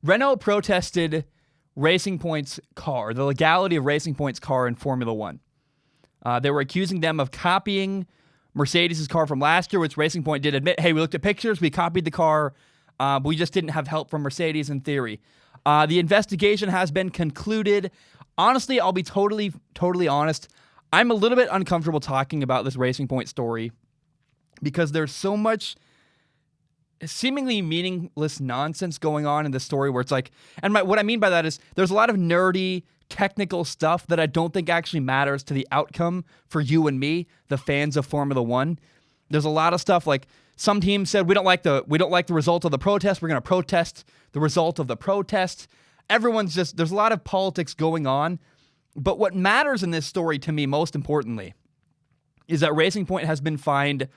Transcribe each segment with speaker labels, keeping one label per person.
Speaker 1: Renault protested Racing Point's car, the legality of Racing Point's car in Formula One. They were accusing them of copying Mercedes' car from last year, which Racing Point did admit, hey, we looked at pictures, we copied the car, but we just didn't have help from Mercedes in theory. The investigation has been concluded. Honestly, I'll be totally honest. I'm a little bit uncomfortable talking about this Racing Point story because there's so much seemingly meaningless nonsense going on in this story where it's like, and what I mean by that is there's a lot of nerdy, technical stuff that I don't think actually matters to the outcome for you and me, the fans of Formula One. There's a lot of stuff like some teams said we don't like the result of the protest. We're going to protest the result of the protest. There's a lot of politics going on. But what matters in this story to me, most importantly, is that Racing Point has been fined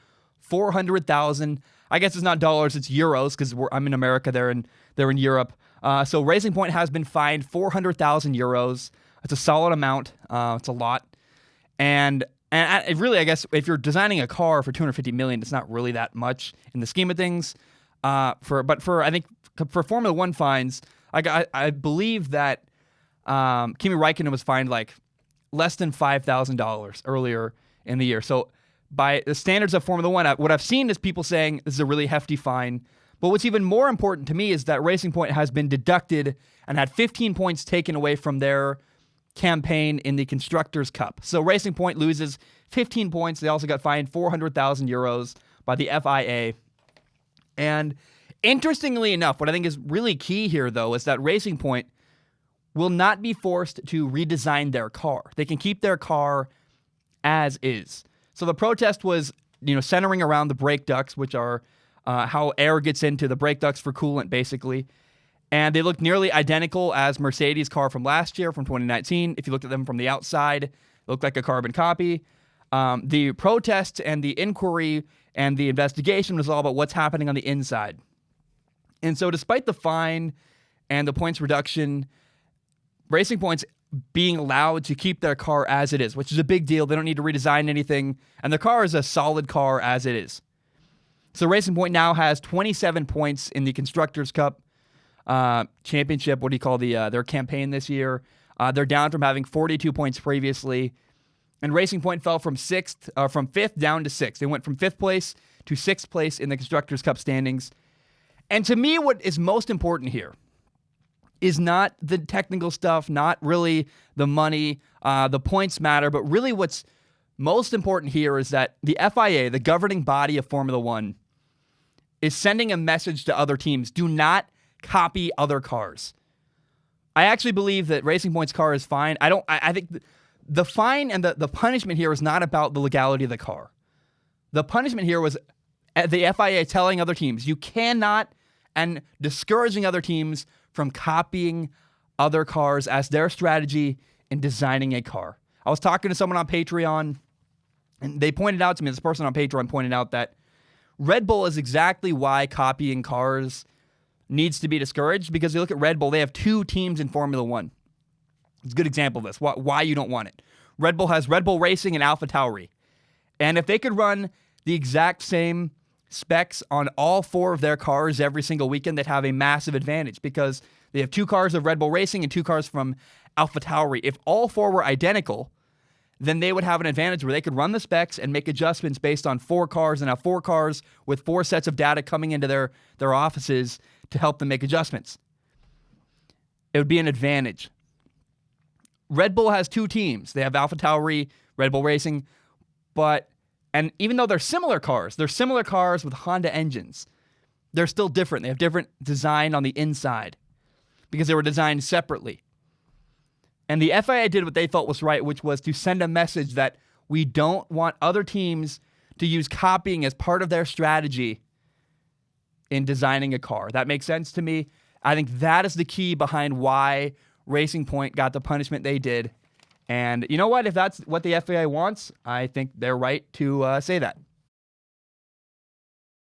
Speaker 1: $400,000. I guess it's not dollars, it's euros because I'm in America, they're in Europe. So Racing Point has been fined 400,000 euros. It's a solid amount. It's a lot. And really, I guess if you're designing a car for $250 million, it's not really that much in the scheme of things. I think for Formula One fines, I believe that Kimi Räikkönen was fined like less than $5,000 earlier in the year. So by the standards of Formula One, what I've seen is people saying this is a really hefty fine. But what's even more important to me is that Racing Point has been deducted and had 15 points taken away from their campaign in the Constructors' Cup. So Racing Point loses 15 points. They also got fined 400,000 euros by the FIA. And interestingly enough, what I think is really key here, though, is that Racing Point will not be forced to redesign their car. They can keep their car as is. So the protest was, centering around the brake ducts, which are how air gets into the brake ducts for coolant, basically. And they look nearly identical as Mercedes' car from last year, from 2019. If you looked at them from the outside, it looked like a carbon copy. The protest and the inquiry and the investigation was all about what's happening on the inside. And so despite the fine and the points reduction, Racing Point's being allowed to keep their car as it is, which is a big deal. They don't need to redesign anything. And their car is a solid car as it is. So Racing Point now has 27 points in the Constructors' Cup championship. What do you call their campaign this year? They're down from having 42 points previously. And Racing Point fell from fifth down to sixth. They went from fifth place to sixth place in the Constructors' Cup standings. And to me, what is most important here is not the technical stuff, not really the money. The points matter, but really what's most important here is that the FIA, the governing body of Formula One, is sending a message to other teams. Do not copy other cars. I actually believe that Racing Point's car is fine. I think the fine and the punishment here is not about the legality of the car. The punishment here was the FIA telling other teams, you cannot, and discouraging other teams from copying other cars as their strategy in designing a car. I was talking to someone on Patreon, and they pointed out to me, this person on Patreon pointed out that Red Bull is exactly why copying cars needs to be discouraged, because you look at Red Bull, they have two teams in Formula One. It's a good example of this, why you don't want it. Red Bull has Red Bull Racing and AlphaTauri. And if they could run the exact same specs on all four of their cars every single weekend, they'd have a massive advantage because they have two cars of Red Bull Racing and two cars from AlphaTauri. If all four were identical, then they would have an advantage where they could run the specs and make adjustments based on four cars and have four cars with four sets of data coming into their offices to help them make adjustments. It would be an advantage. Red Bull has two teams. They have AlphaTauri, Red Bull Racing, and even though they're similar cars with Honda engines, they're still different. They have different design on the inside because they were designed separately. And the FIA did what they thought was right, which was to send a message that we don't want other teams to use copying as part of their strategy in designing a car. That makes sense to me. I think that is the key behind why Racing Point got the punishment they did. And you know what? If that's what the FIA wants, I think they're right to say that.